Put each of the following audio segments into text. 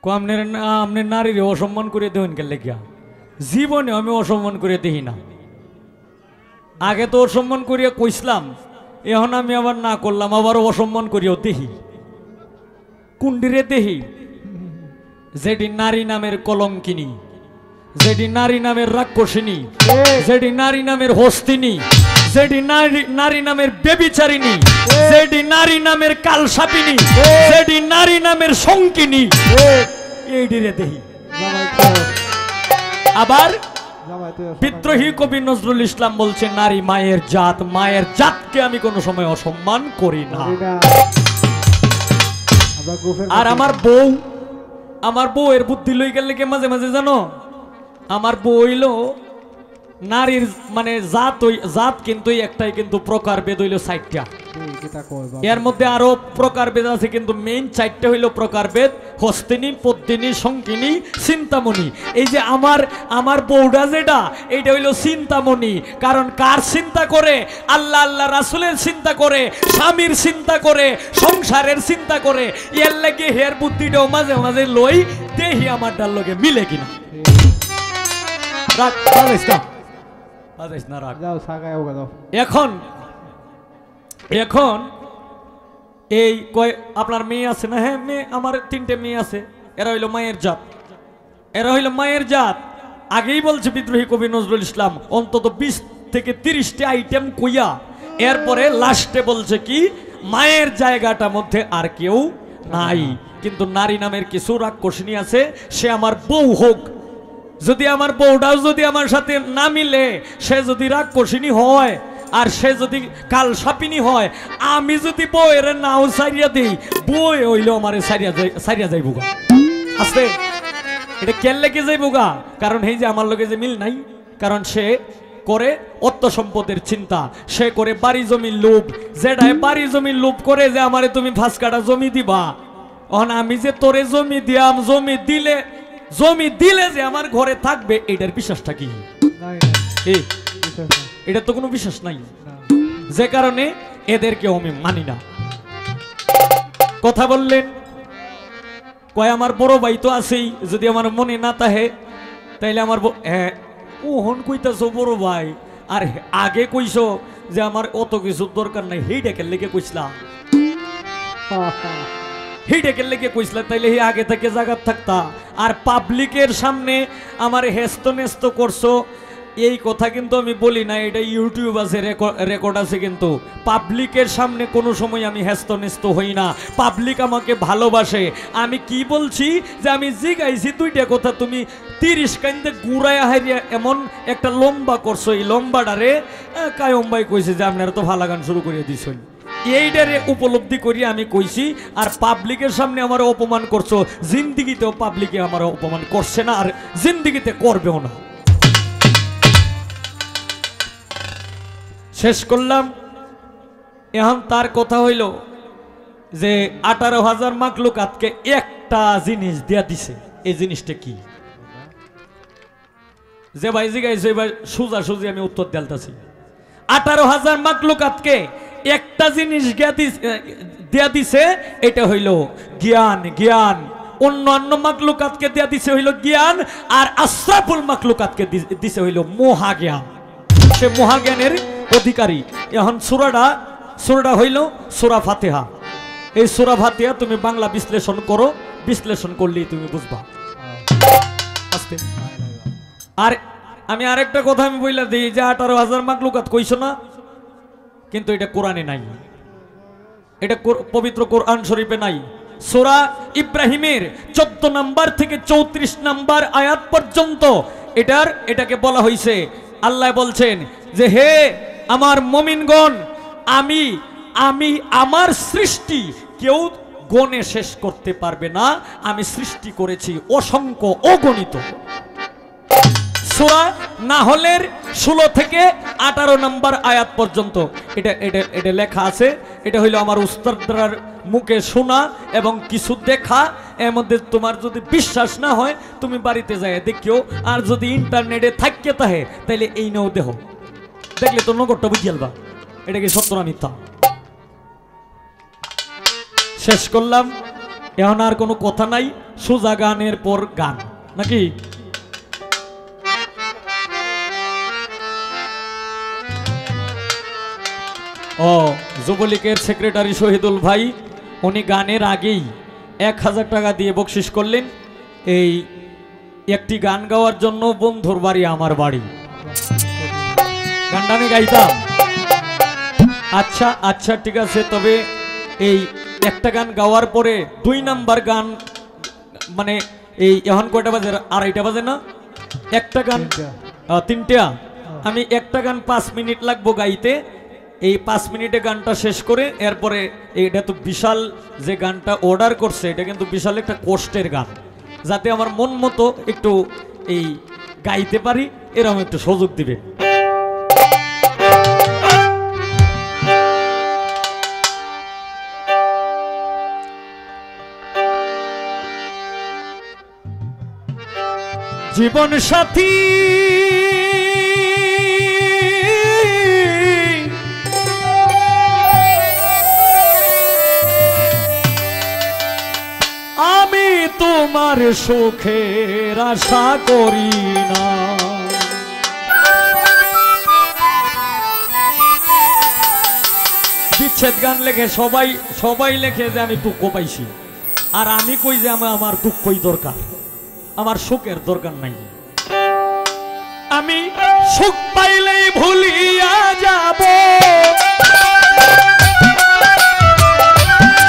আপনি নারীর অসম্মান করে দেবেন কে লেগিয়া? জীবনে আমি অসম্মান করে দেখি না। আগে তো অসম্মান করিয়া কইসলাম, এখন আমি আবার না করলাম, আবার অসম্মান করিয়াও দেখি। কুন্ডিরে দেখি যেটি নারী নামের কলঙ্কিনী, যেটি নারী নামের রাক্ষসিনী, যেটি নারী নামের হস্তিনী, যেটি নারী নামের বেবিচারিণী, যেটি নারী নামের কালসাপিনী, যেটি নারী নামের শঙ্কিনী, এইটিরে দেখি। আবার বিদ্রোহী কবি নজরুল ইসলাম বলছে নারী মায়ের জাত, মায়ের জাতকে আমি কোনো সময় অসম্মান করি না। আর আমার বউ এর বুদ্ধি লই গেলে কে মাঝে মাঝে জানো, আমার বউ হইল নারীর মানে জাত কিন্তু একটাই, কিন্তু প্রকারভেদ হইল ৬০টা। এর মধ্যে আরো প্রকারভেদ আছে, কিন্তু মেইন ৪টা হইল প্রকারভেদ: হস্তিনী, পদ্মিনী, শঙ্কিনী, চিন্তামণি। এই যে আমার বউটা যেটা, এইটা হইল চিন্তামণি। কারণ কার চিন্তা করে? আল্লাহ আল্লাহ রাসূলের চিন্তা করে, স্বামীর চিন্তা করে, সংসারের চিন্তা করে। এর লাগে হের বুদ্ধিটাও মাঝে মাঝে লই দেখি আমারটার লগে মিলে কিনা। এখন এই কয় আপনার মেয়ে আছে না? হ্যাঁ মেয়ে, আমার 3টে মেয়ে আছে। এরা হইল মায়ের জাত, এরা হইল মায়ের জাত। আগেই বলছে বিদ্রোহী কবি নজরুল ইসলাম, অন্তত 20 থেকে 30টা আইটেম কইয়া এরপরে লাস্টে বলছে কি, মায়ের জায়গাটা মধ্যে আর কেউ নাই। কিন্তু নারী নামের কিছু রাক্ষসিনী আছে, সে আমার বউ হোক, যদি আমার বউটাও যদি আমার সাথে না মিলে, সে যদি রাক্ষসিনী হয় আর সে যদি কালসাপিনী হয়, আমি যদি বউয়ের নাও সারিয়া দিই, বউ হইলেও আমার সারিয়া যাইব গা। আস্তে এটা কেলে কি যাইব গা? কারণ এই যে আমার লগে যে মিল নাই, কারণ সে করে অর্থ সম্পদের চিন্তা, সে করে বাড়ি জমির লোভ। যেটাই বাড়ি জমির লোভ করে যে আমারে তুমি 5 কাঠা জমি দিবা, অন আমি যে তোরে জমি দিয়াম, জমি দিলে যে আমার ঘরে থাকবে, এটার বিশ্বাসটা কি? এটা তো কোনো বিশ্বাস নাই। যে কারণে এদেরকে আমি মানি না। কথা বললেন কয় আমার বড় ভাই তো আছেই, যদি আমার মনে না তাহে তাইলে আমার ওহন কইতাছো বড় ভাই, আর আগে কইছো যে আমার অত কিছু দরকার নাই, হেইটাকে লেগে কইছিলাম, হেইটাকে লেগে কইছিলাম, তাইলে হে আগে থেকে জায়গায় থাকতা। আর পাবলিকের সামনে আমার হেস্ত নেস্ত করছো, এই কথা কিন্তু আমি বলি না, এটা ইউটিউব আছে, রেকর্ড আছে। কিন্তু পাবলিকের সামনে কোনো সময় আমি হেস্ত নেস্ত হই না। পাবলিক আমাকে ভালোবাসে। আমি কি বলছি যে আমি জিগাইছি 2টা কথা, তুমি 30 কাইন্দে গুড়াইয়া হারিয়া এমন একটা লম্বা করছো। এই লম্বাটারে কায়ম ভাই কইছে যে আপনারা তো ভালো গান শুরু করিয়া দিছেন, এইটারে উপলব্ধি করি আমি কইছি। আর পাবলিকের সামনে আমার অপমান করছো, জিন্দিগিতেও পাবলিকে আমার অপমান করছে না, আর জিন্দিগিতে করবেও না। শেষ করলাম। এখন তার কথা হইল যে 18,000 মাখলুকাতকে একটা জিনিস দিয়া দিছে। এই জিনিসটা কি? যে ভাই জিগাইছে এবার সোজাসুজি আমি উত্তর দেলতাছি। 18,000 মাখলুকাতকে একটা জিনিস দিয়া দিছে, এটা হইল জ্ঞান। জ্ঞান অন্যান্য মাখলুকাতকে দিয়া দিছে হইল জ্ঞান, আর আশরাফুল মাখলুকাতকে দিছে হইল মহাজ্ঞান। সে মহাজ্ঞানের অধিকারী। এখন সূরাটা হইল সূরা ফাতিহা। এই সূরা ফাতিহা তুমি বাংলা বিশ্লেষণ করো, বিশ্লেষণ করলেই তুমি বুঝবা। আস্তে। আর আমি আরেকটা কথা আমি বইলা দিই যে 18,000 মাখলুকাত কইছো না, কিন্তু এটা কোরআনে নাই, এটা পবিত্র কোরআন শরীফে নাই। সূরা ইব্রাহিমের 14 নাম্বার থেকে 34 নাম্বার আয়াত পর্যন্ত এটাকে বলা হয়েছে। আল্লাহ বলছেন যে হে আমার মুমিনগণ, আমি আমার সৃষ্টি কেউ গণে শেষ করতে পারবে না। আমি সৃষ্টি করেছি অসংখ্য, অগণিত। সূরা নাহলের 16 থেকে 18 নম্বর আয়াত পর্যন্ত এটা লেখা আছে। এটা হইল আমার উস্তাদরার মুখে শোনা এবং কিছু দেখা। এর মধ্যে তোমার যদি বিশ্বাস না হয় তুমি বাড়িতে যাই দেখিও, আর যদি ইন্টারনেটে থাকতে তাহে তাইলে এই নেও দেহ, দেখলে তো নগরটা বুঝিয়ালবা এটা কি সত্য না মিথ্যা। শেষ করলাম। এখন আর কোনো কথা নাই, সোজা গানের পর গান নাকি? ও যুবলীগের সেক্রেটারি শহীদুল ভাই উনি গানের আগেই 1000 টাকা দিয়ে বকশিস করলেন এই একটি গান গাওয়ার জন্য। বন্ধুর বাড়ি আমার বাড়ি, গানটা আমি গাইতাম। আচ্ছা আচ্ছা ঠিক আছে, তবে এই একটা গান গাওয়ার পরে 2 নাম্বার গান মানে এই এখন কয়টা বাজে? 2:30 বাজে না? একটা গান 3টা, আমি একটা গান 5 মিনিট লাগবো গাইতে। এই 5 মিনিটে গানটা শেষ করে এরপরে এটা তো বিশাল যে গানটা অর্ডার করছে এটা কিন্তু বিশাল একটা কষ্টের গান, যাতে আমার মন মতো একটু এই গাইতে পারি এরকম একটু সুযোগ দিবে। জীবন সাথী আমি তোমার সুখের আশা করি না, বিচ্ছেদ গান লেখে সবাই লেখে যে আমি দুঃখ পাইছি, আর আমি কই যে আমার দুঃখই দরকার, আমার সুখের দরকার নাই। আমি সুখ পাইলেই ভুলিয়া যাব,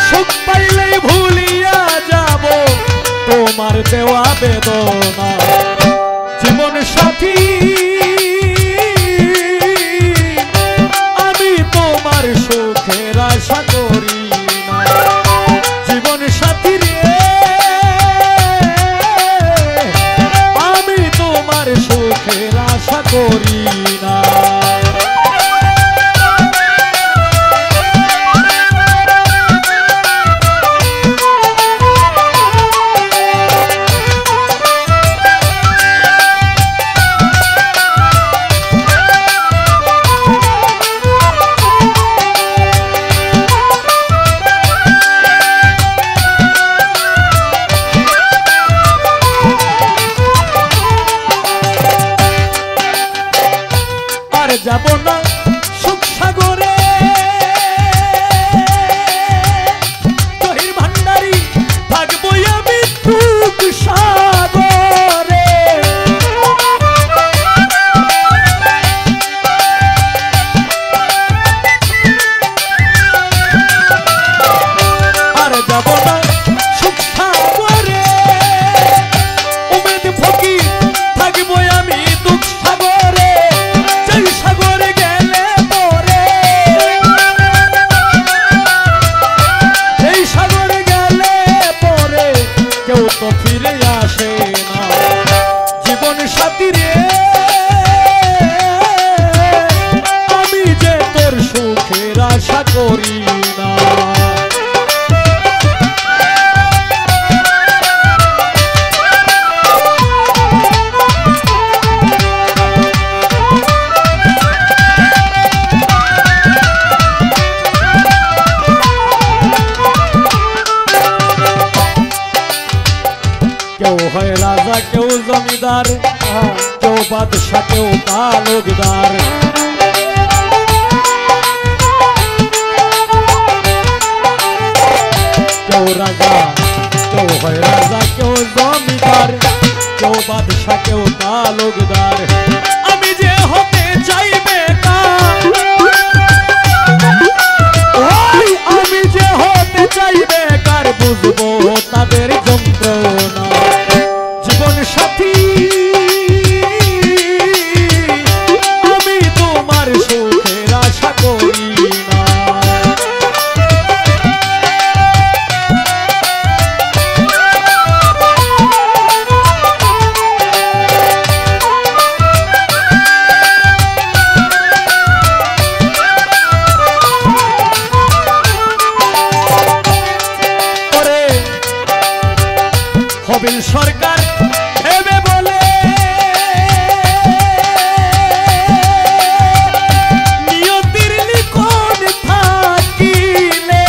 সুখ পাইলেই ভুলিয়া যাব তোমার দেওয়া বেদনা। জীবন সাথী আমি তোমার সুখের আশা করি না, জীবন সাথী রে সুখের আশা করি না। যাব না সুখ সাগরে তহির ভান্ডারি, থাকবো আমি সুখ সাগরে। আর যাব না সুখ সাগরে উমেদ ফকির, থাকবো আমি দুঃখ সাগরে। সাগরে গেলে পরে, এই সাগরে গেলে পরে কেউ তো ফিরে আসে না। জীবন সাথী রে আমি যে তোর সুখের আশা করি না। কেউ হয় রাজা কেউ জমিদার, কেউ বাদশা কেউ তালুকদার। কেউ রাজা কেউ হয় রাজা কেউ জমিদার, কেউ বাদশা কেউ তালুকদার। আমি যে হতে চাই বেকার, আমি যে হতে চাই বেকার, বুঝবো তাদের যন্ত্রণা। জীবন সাথী আমি তোমার সুখের আশা করি না। হবিল সরকার ভেবে বলে নিয়তির নিকট থাকিলে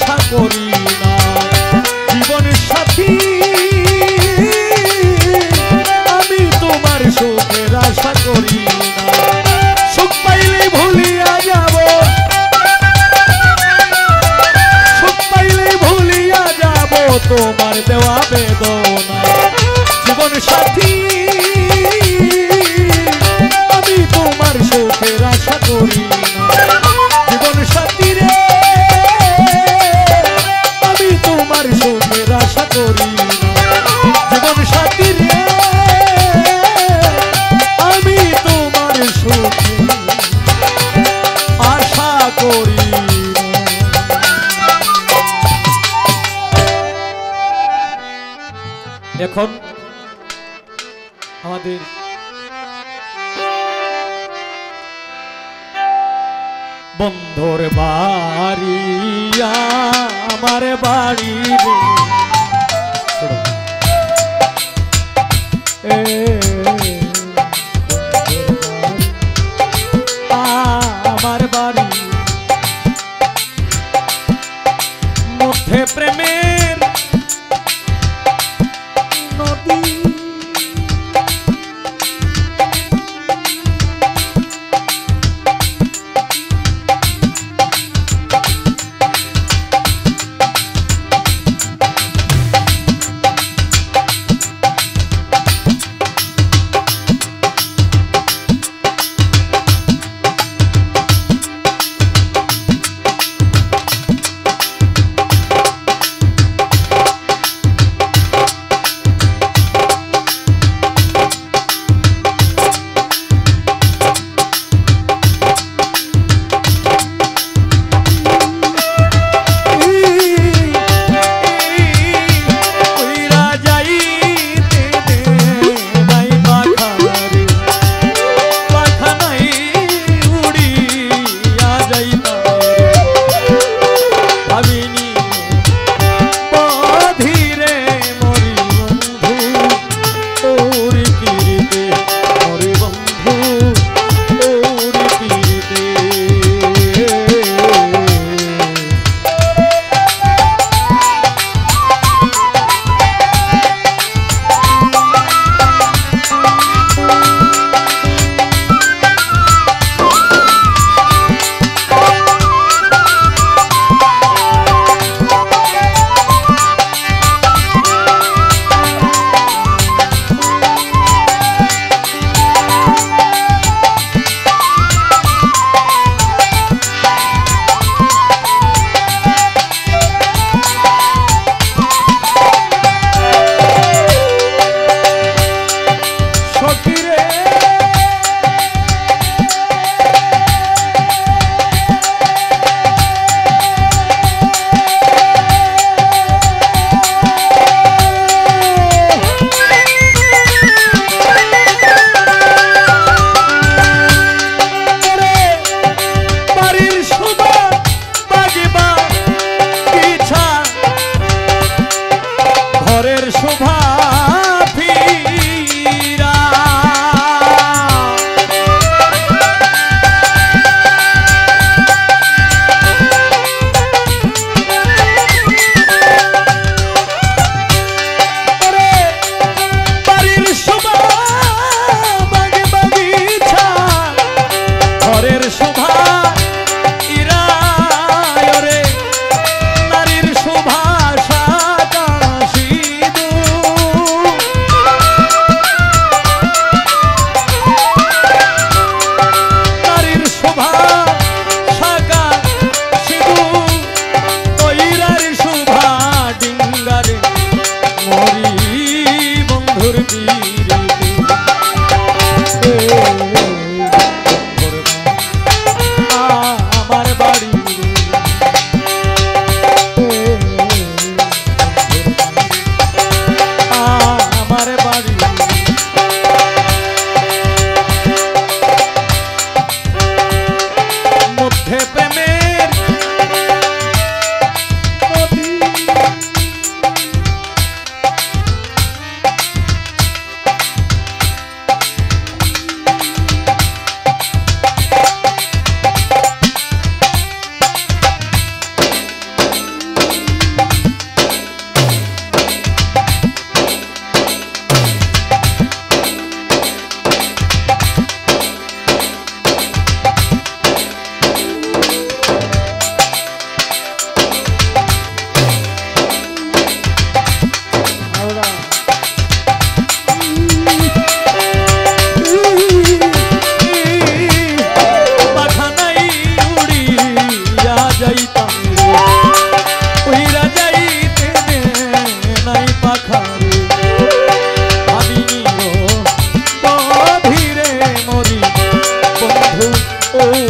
আশা করি না জীবন সাথী আমি তোমার সুখের আশা করি না সুখ পাইলে ভুলিয়া যাব সুখ পাইলে ভুলিয়া যাব তোমার দেওয়া বেদনা জীবন সাথী আমি তোমার সুখের আশা করি না জীবন সাথী রে আমি তোমার সুখের আশা করি না জীবন সাথী রে আমি তোমার সুখের আশা করি না। এখন আমাদের বন্ধুর বাড়ি আমার বাড়ি আমার বাড়ি মধ্যে প্রেমের নদী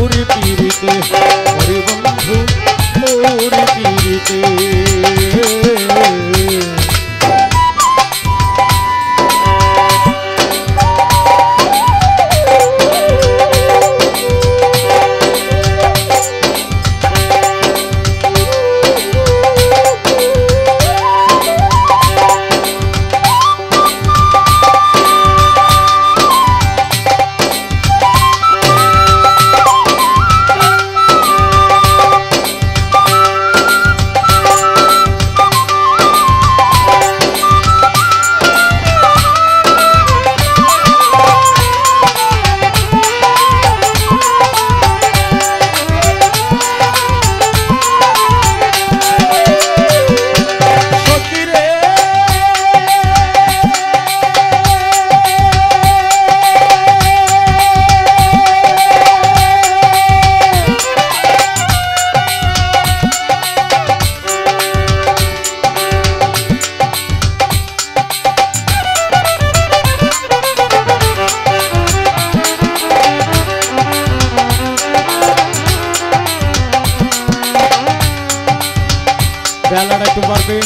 ওরে পীড়িতে ওরে বন্ধু ওরে পীড়িতে বেলাটা একটু পারবে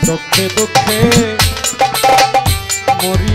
দুঃখে দুঃখে মরি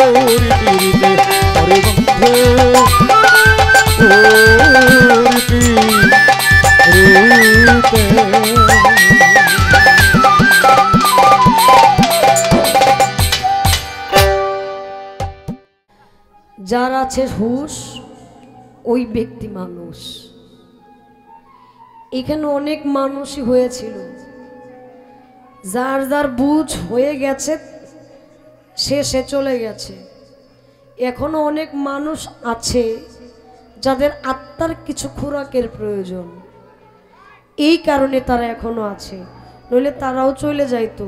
ওর পিড়িতে ওরে বন্ধু ওর পিড়িতে। যার আছে হুঁশ ওই ব্যক্তি মানুষ। এখানে অনেক মানুষই হয়েছিল, যার যার বুঝ হয়ে গেছে সে চলে গেছে। এখনো অনেক মানুষ আছে যাদের আত্মার কিছু খোরাকের প্রয়োজন, এই কারণে তারা এখনো আছে, নইলে তারাও চলে যাইতো।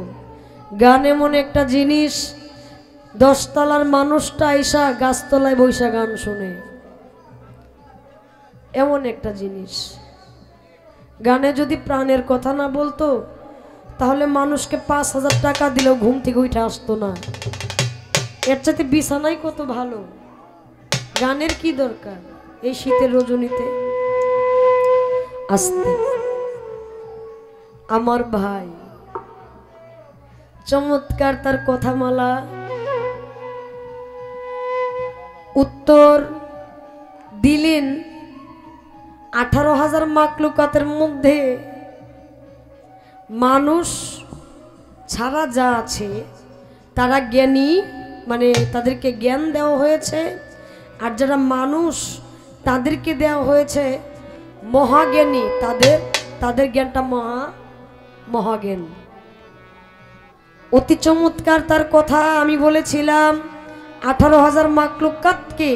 গান এমন একটা জিনিস, 10 তলার মানুষটা আইসা গাছতলায় বৈশা গান শোনে, এমন একটা জিনিস। গানে যদি প্রাণের কথা না বলতো তাহলে মানুষকে 5,000 টাকা দিলেও ঘুম থেকে উঠে আসতো না। এর চাইতে বিছানাই কত ভালো, গানের কি দরকার এই শীতের রজনীতে। আস্তে আমার ভাই চমৎকার তার কথামালা, উত্তর দিলেন 18,000 মাকলুকাতের মধ্যে মানুষ ছাড়া যা আছে তারা জ্ঞানী, মানে তাদেরকে জ্ঞান দেওয়া হয়েছে, আর যারা মানুষ তাদেরকে দেওয়া হয়েছে মহাজ্ঞানী, তাদের জ্ঞানটা মহাজ্ঞান। অতি চমৎকার তার কথা। আমি বলেছিলাম 18,000 মাকলুকাতকে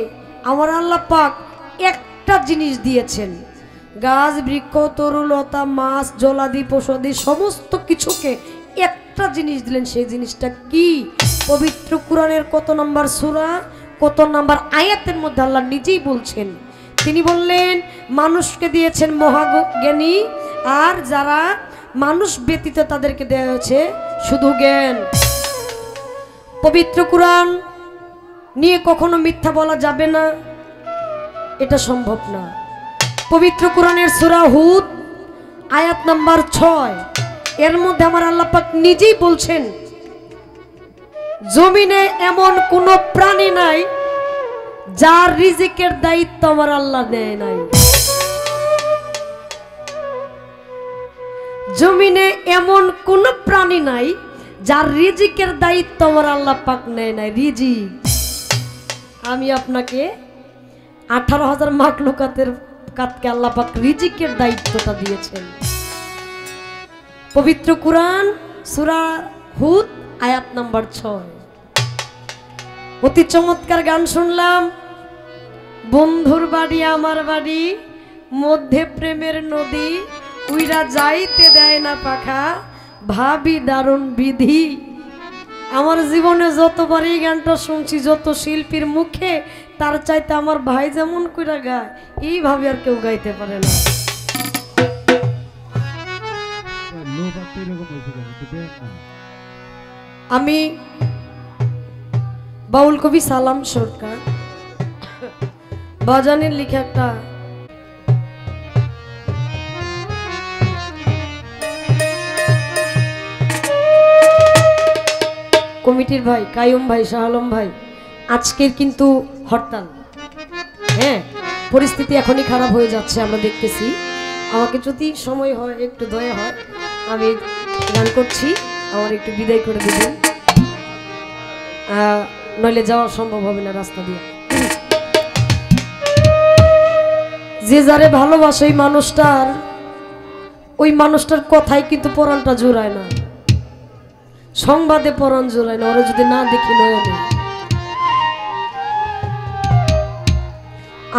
আমার আল্লাহ পাক একটা জিনিস দিয়েছেন, গাছ বৃক্ষ তরুলতা মাছ জলাদি পশুদি সমস্ত কিছুকে একটা জিনিস দিলেন। সেই জিনিসটা কি? পবিত্র কুরআনের কত নম্বর সূরা কত নম্বর আয়াতের মধ্যে আল্লাহ নিজেই বলছেন, তিনি বললেন মানুষকে দিয়েছেন মহাজ্ঞানী, আর যারা মানুষ ব্যতীত তাদেরকে দেওয়া হয়েছে শুধু জ্ঞান। পবিত্র কুরআন নিয়ে কখনো মিথ্যা বলা যাবে না, এটা সম্ভব না। পবিত্র কুরআনের সূরা হুদ আয়াত নাম্বার 6, এর মধ্যে আমার আল্লাহ পাক নিজেই বলছেন জমিনে এমন কোন প্রাণী নাই যার রিজিকের দায়িত্ব আমার আল্লাহ নেয় নাই। জমিনে এমন কোন প্রাণী নাই যার রিজিকের দায়িত্ব আমার আল্লাহ পাক নেয় নাই। রিজিক আমি আপনাকে 18,000 মাখলুকাতের কাতকে আল্লাহ পাক রিজিকের দায়িত্বটা দিয়েছেন। পবিত্র কুরআন সূরা হুদ আয়াত নাম্বার 6। অতি চমৎকার গান শুনলাম, বন্ধুর বাড়ি আমার বাড়ি মধ্যে প্রেমের নদী, উইরা যাইতে দেয় না পাখা ভাবি দারুণ বিধি। আমার জীবনে যতবার এই গানটা শুনছি যত শিল্পীর মুখে, তার চাইতে আমার ভাই যেমন কইরা গায় এইভাবে আর কেউ গাইতে পারে না। আমি বাউল কবি সালাম সরকার বাজানের লিখে একটা কমিটির ভাই কায়ুম ভাই শাহ আলম ভাই আজকের কিন্তু হরতাল, হ্যাঁ পরিস্থিতি এখনই খারাপ হয়ে যাচ্ছে আমরা দেখতেছি। আমাকে যদি সময় হয় একটু দয়া হয় আমি গান করছি, আমার একটু বিদায় করে দেবেন, নইলে যাওয়া সম্ভব হবে না রাস্তা দিয়ে। যে যারে ভালোবাসে ওই মানুষটার কথাই কিন্তু পরাণটা জোড়ায় না, সংবাদে পরাণ জোড়ায় না, ওরা যদি না দেখি নয়নে।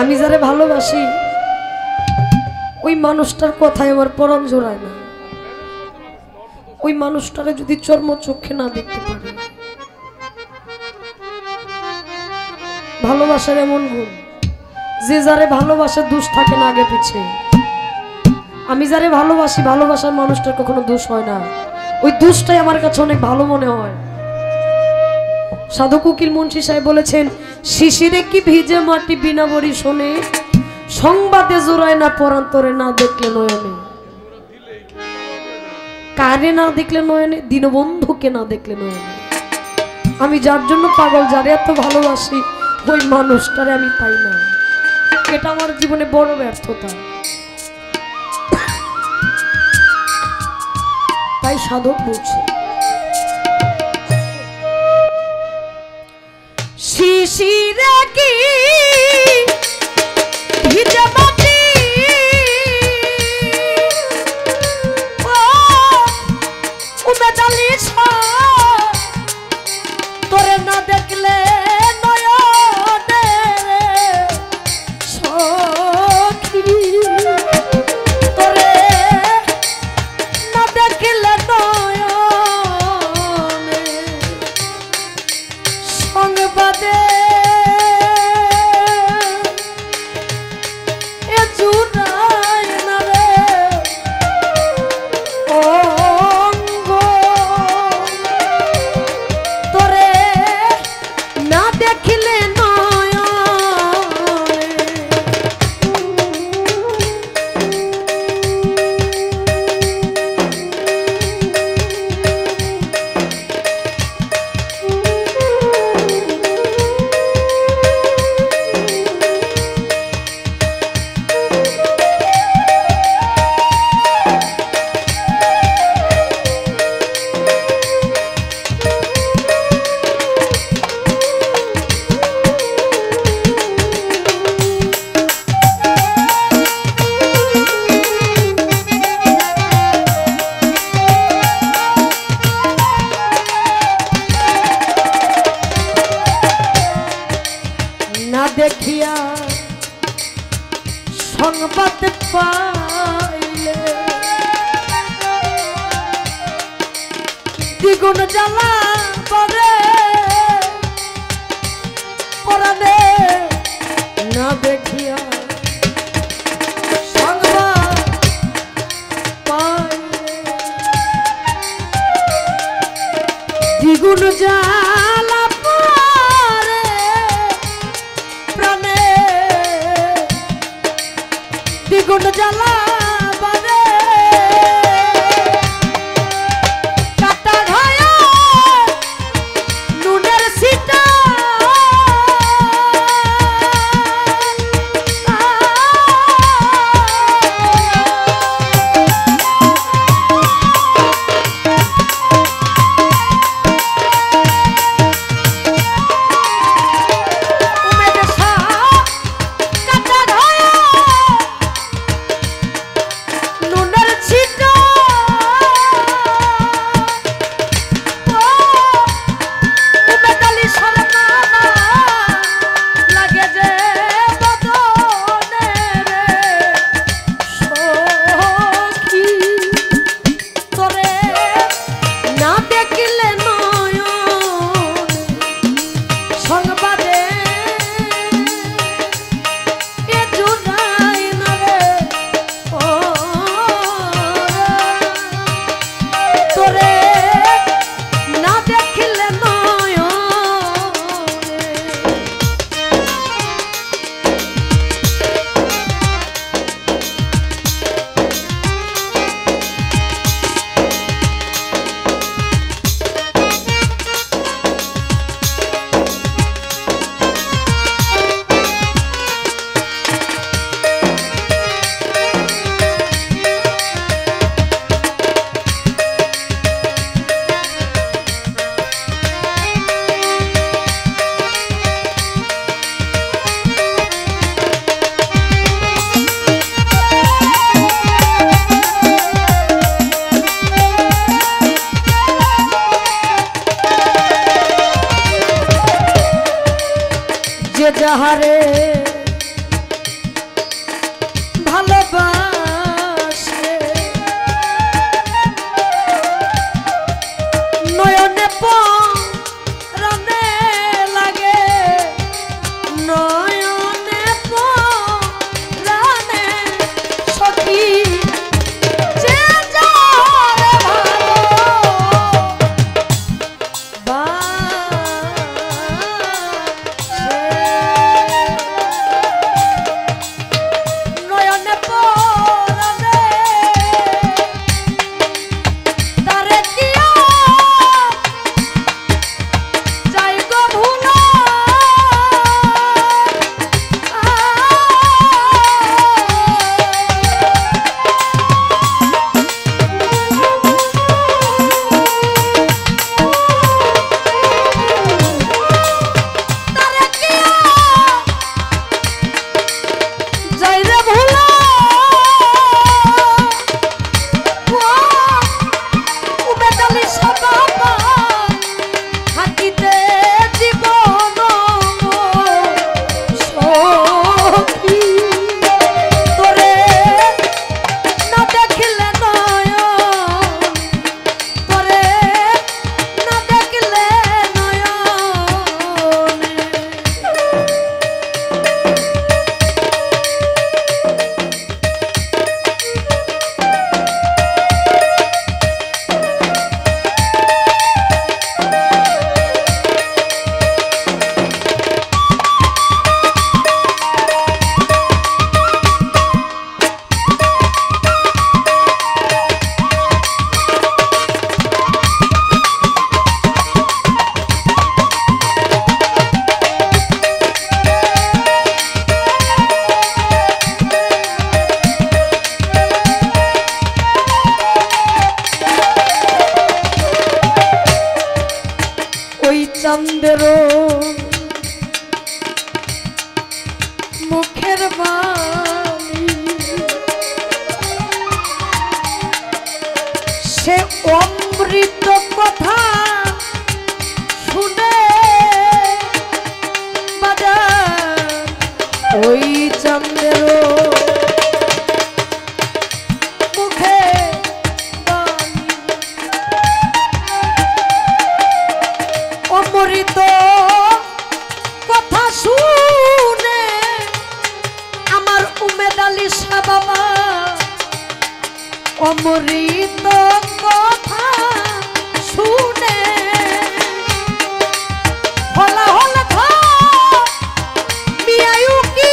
আমি যারে ভালোবাসি ওই মানুষটার কথাই আমার পরাণ জোড়ায় না, ওই মানুষটারে যদি চর্ম চোখে না দেখতে পারি। ভালোবাসার এমন গুণ, যে যারে ভালোবাসে দোষ থাকে না আগে পিছে। আমি যারে ভালোবাসি ভালোবাসার মানুষটার কখনো দোষ হয় না, ওই দোষটাই আমার কাছে অনেক ভালো মনে হয়। সাধু কুকিল মুন্সি সাহেব বলেছেন, শিশিরে কি ভিজে মাটি বিনা বরি শোনে, সংবাদে জোড়ায় না পরান্তরে না দেখলে নয়নে। কারে না দেখলে নয়নে? দীনবন্ধুকে না দেখলে নয়নে। আমি যার জন্য পাগল, যারে এত ভালোবাসি, ওই মানুষটারে আমি পাই না। এটা আমার জীবনে বড় ব্যর্থতা। তাই সাধক বলছে, শিশিরে কি ভিজে মাটি, উমেদালি তোরে না দেখলে নয়নে সখী, তোরে না দেখলে নয়নে সংবাদে এ জুড়ায় না রে অঙ্গ, তোরে না দেখিলে না দেখিয়া সংবাদ পাইলে দ্বিগুণ জ্বালা করে পরাণে, না দেখিয়া সংবাদ পাইলে দ্বিগুণ জ্বালা পরে প্রাণে, দ্বিগুণ জ্বালা বারে কাটা ঘায়া নুনের সিটা, যে যাহারে ভালোবাসে নয়নে পরাণে লাগে, নয়নে পরাণে সখী, যে যাহারে ভালোবাসে মুখের বাণী সে অমৃত কথা শুনে বাজার ওই চন্দ্র মুখে বাণী অমৃত কথা শুনে আমার উমেদ আলী শাহ বাবা অমৃত কথা শুনে হলা হলা থা মিয়ায়ু কি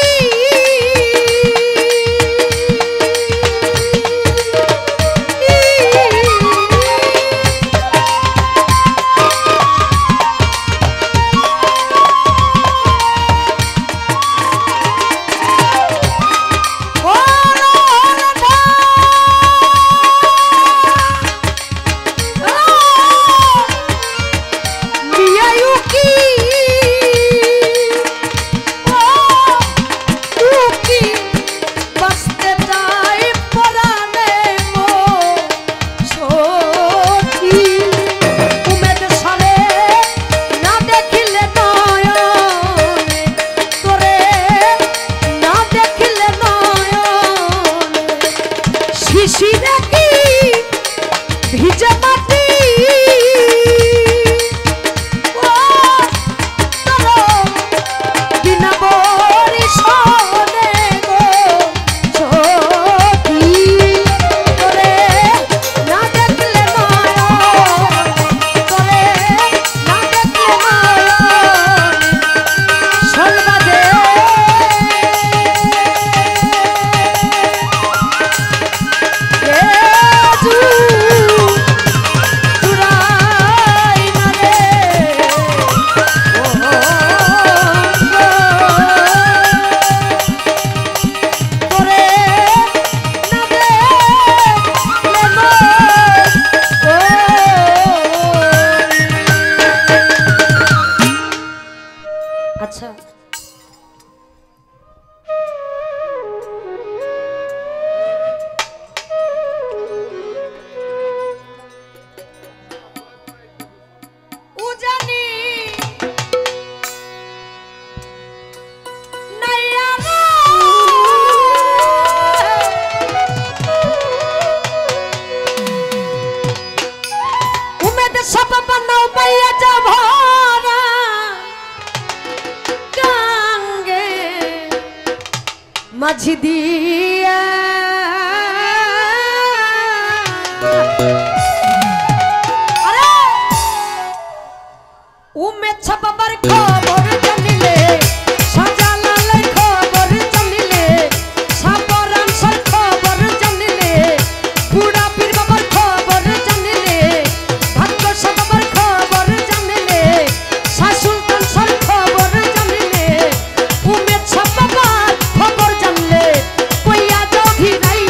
মাঝি দিয়া আরে উমে ছাপাবার খবর জানিলে সাজালালের খবর জানিলে সাবরান সর খবর জানিলে বুড়া পীর বাবার খবর জানিলে ভাগ্য বাবার খবর জানিলে শাসুলতান সর খবর জানিলে উমে ছাপাবার খবর জানলে কইয়া যাও ভিড়াই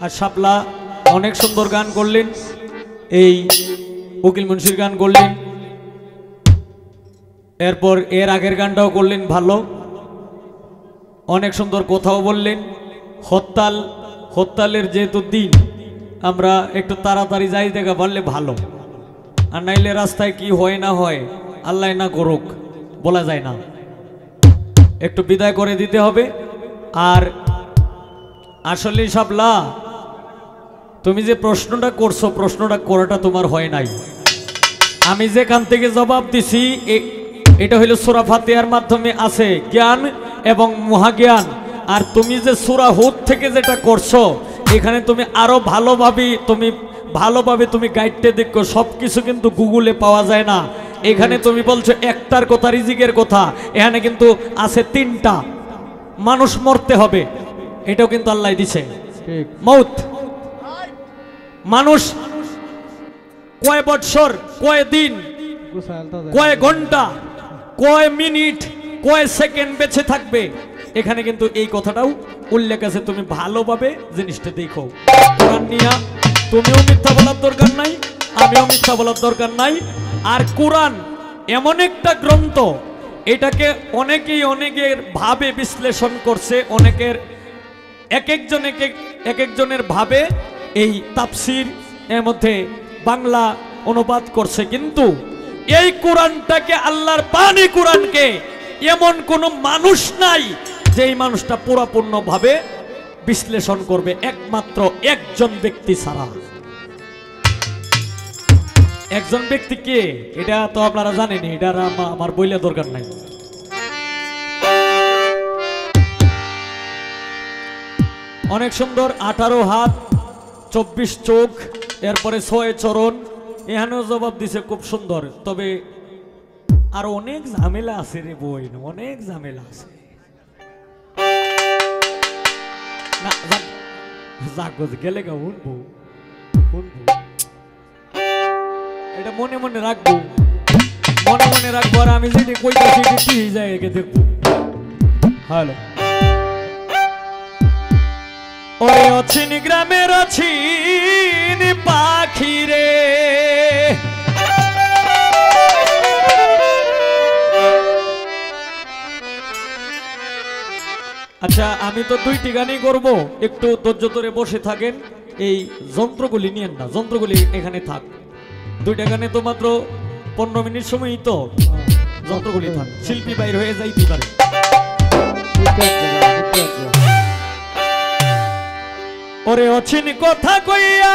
আর শাপলা অনেক সুন্দর গান করলেন, এই উকিল মুন্সির গান করলেন, এরপর এর আগের গানটাও করলেন ভালো, অনেক সুন্দর কথাও বললেন। হরতালের যেহেতু দিন, আমরা একটু তাড়াতাড়ি যাই দেখা পারলে ভালো, আর নাইলে রাস্তায় কি হয় না হয় আল্লাহ না করুক, বলা যায় না, একটু বিদায় করে দিতে হবে। আর আসলে শাপলা, তুমি যে প্রশ্নটা করছো, প্রশ্নটা করাটা তোমার হয় নাই। আমি যেখান থেকে জবাব দিছি এটা হইল সূরা ফাতিহার মাধ্যমে আছে জ্ঞান এবং মহাজ্ঞান। আর তুমি যে সূরা হুদ থেকে যেটা করছো, এখানে তুমি আরো ভালোভাবে তুমি গাইডটা দেখো, সব কিছু কিন্তু গুগলে পাওয়া যায় না। এখানে তুমি বলছো একটার কথা, রিজিকের কথা, এখানে কিন্তু আছে তিনটা, মানুষ মরতে হবে, এটাও কিন্তু আল্লাহ দিছে। মৌত মানুষ কয় বৎসর, কয় দিন, কয় ঘন্টা, কয় মিনিট, কয় সেকেন্ড বেঁচে থাকবে, এখানে কিন্তু এই কথাটাও উল্লেখ আছে। তুমি ভালোভাবে জিনিসটা দেখো। কোরআন নিয়া তুমিও মিথ্যা বলার দরকার নাই, আমিও মিথ্যা বলার দরকার নাই। আর কোরআন এমন একটা গ্রন্থ, এটাকে অনেকের ভাবে বিশ্লেষণ করছে, অনেকের এক একজনের ভাবে এই তাফসির এর মধ্যে বাংলা অনুবাদ করছে। কিন্তু এই কোরআনটাকে, আল্লাহর বাণী কোরআনকে, এমন কোনো মানুষ নাই যে এই মানুষটা পুরাপূর্ণভাবে বিশ্লেষণ করবে, একমাত্র একজন ব্যক্তি ছাড়া। একজন ব্যক্তি কে এটা তো আপনারা জানেন, এটা আমার বইলে দরকার নাই। অনেক সুন্দর, 18 হাত 24 চোখ, এরপরে 6 চরণ, এখানেও জবাব দিছে খুব সুন্দর। তবে আর অনেক ঝামেলা আছে রে বই, অনেক ঝামেলা আছে। না জাগো গেলে গা শুনবো শুনবো, এটা মনে মনে রাখবো, মনে মনে রাখবো। আর আমি যদি কইতাছি কি যায় একে দেখবো। হ্যালো, ওরে অছিন গ্রামের অছিন পাখি রে, আচ্ছা আমি তো 2টি গানই করব, একটু ধৈর্য ধরে বসে থাকেন। এই যন্ত্রগুলি নিয়েন না, যন্ত্রগুলি এখানে থাক। 2টা গানে তো মাত্র 15 মিনিট সময়ই তো, যন্ত্রগুলি থাক, শিল্পী বাইর হয়ে যাইতে পারে। ওরে অছিন কথা কইয়া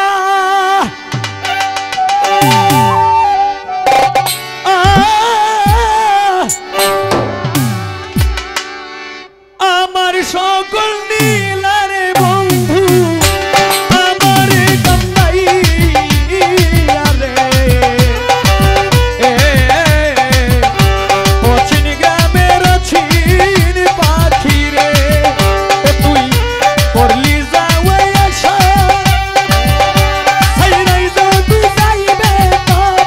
আমার সকল নীলারে বন্ধু আমার কান্দাইয়া রে, অছিন গ্রামের অছিন পাখি রে, তুই করলি যাওয়াই আশা ছাইরাই যদি যাইবে তোর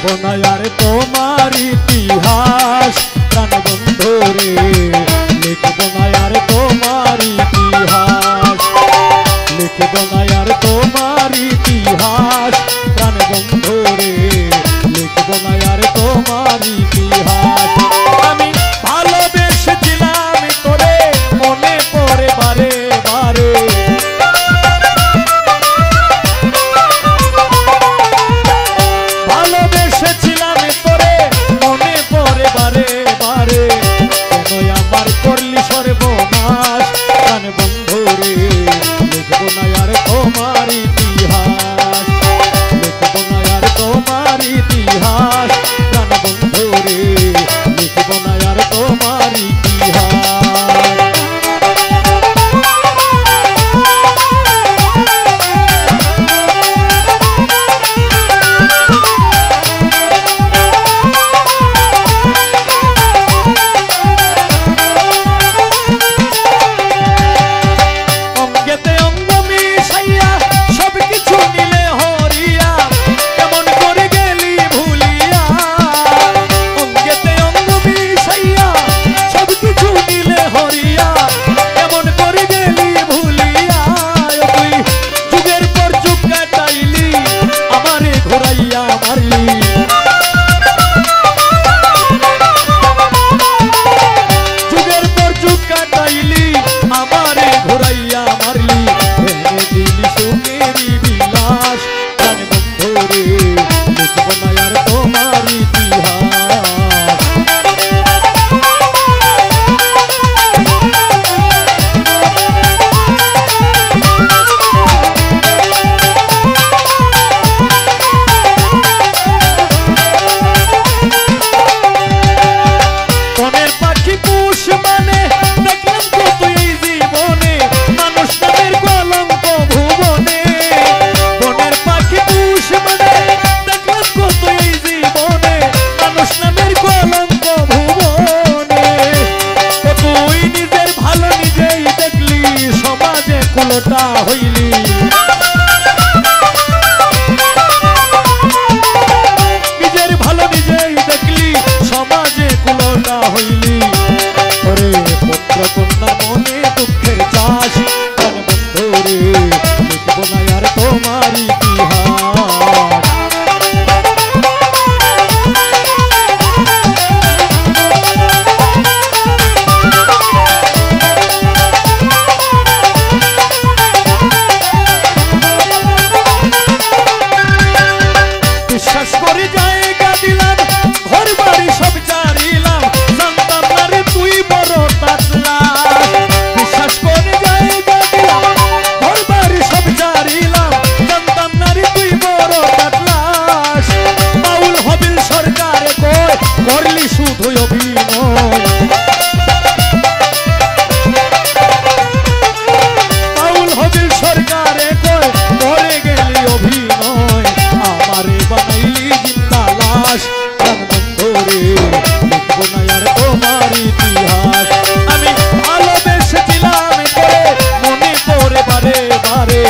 লিখবো না আর তোমার ইতিহাস প্রাণ বন্ধু রে, লিখবো না আর তোমার ইতিহাস, লিখবো না আর তোমার ইতিহাস প্রাণ বন্ধু রে, লিখবো না আর তোমার ইতিহাস। আমি ভালোবেসেছিলাম তোরে মনে পড়ে বারে বারে, ভালোবেসেছিলাম তোরে মনে পড়ে বারে বারে, কেন আমার করলি সর্বনাশ প্রাণ বন্ধু রে, লিখবো না আর তোমার ইতিহাস, লিখবো না আর তোমার ইতিহাস প্রাণ বন্ধু রে, লিখবো না আর তোমার ইতিহাস। হইলি নিজের ভালো নিজেই দেখলি সমাজে কুলটা হইলি, ওরে পুত্র কন্যা মনে দুঃখের চাষ প্রাণ বন্ধু রে, লিখবো না আর তোমার ইতিহাস। বিশ্বাস করে জায়গা দিলাম ঘর বাড়ি সব জারিলাম, জানতাম না রে তুই বড় তাতলাস, বিশ্বাস করে জায়গা দিলাম ঘর বাড়ি সব জারিলাম, জানতাম না রে তুই বড় তাতলাস। বাউল হবিল সরকারে কয় করলি শুধু অভিনয়, বাউল হবিল সরকারে কয় করে গেলি অভিনয়, আমারে বানাইলি জিন্দা লাশ প্রাণ বন্ধু রে, লিখবো না আর তোমার ইতিহাস। আমি ভালোবেসেছিলাম তোরে মনে পড়ে বারে বারে,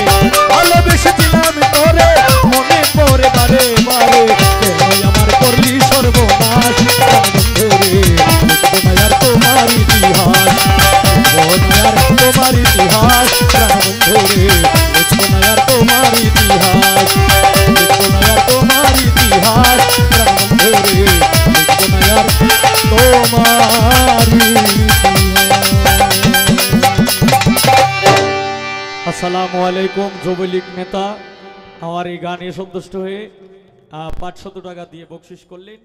ভালোবেসেছিলাম তোরে মনে পড়ে বারে বারে, কেন আমার করলি সর্বনাশ প্রাণ বন্ধু রে, লিখবো না আর তোমার ইতিহাস, লিখবো না আর তোমার ইতিহাস প্রাণ বন্ধু রে, লিখবো না আর তোমার ইতিহাস, লিখবো না আর তোমার ইতিহাস প্রাণ বন্ধু রে, লিখবো না আর তোমার ইতিহাস। আসসালামু আলাইকুম। যুবলীগ নেতা আমার এই গানে সন্তুষ্ট হয়ে 500 টাকা দিয়ে বকশিশ করলেন।